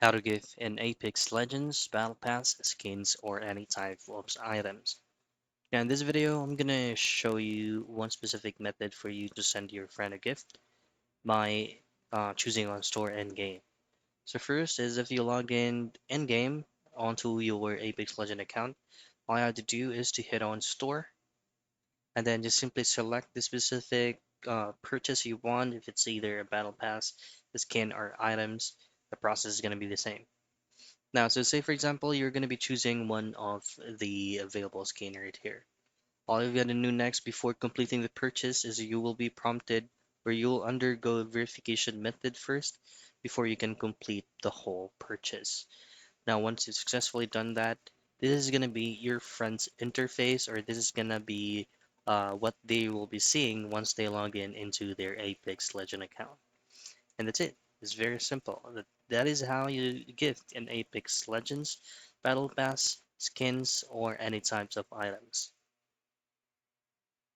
How to give an Apex Legends Battle Pass skins or any type of items. Now in this video, I'm gonna show you one specific method for you to send your friend a gift by choosing on store end game. So first is if you log in game onto your Apex Legend account, all you have to do is to hit on store and then just simply select the specific purchase you want. If it's either a battle pass, the skin, or items, the process is going to be the same. Now, so say for example, you're going to be choosing one of the available skin right here. All you've got to do next before completing the purchase is you will be prompted where you'll undergo a verification method first before you can complete the whole purchase. Now, once you've successfully done that, this is going to be your friend's interface, or this is going to be what they will be seeing once they log in into their Apex Legend account. And that's it. It's very simple. That is how you gift an Apex Legends Battle Pass, skins, or any types of items.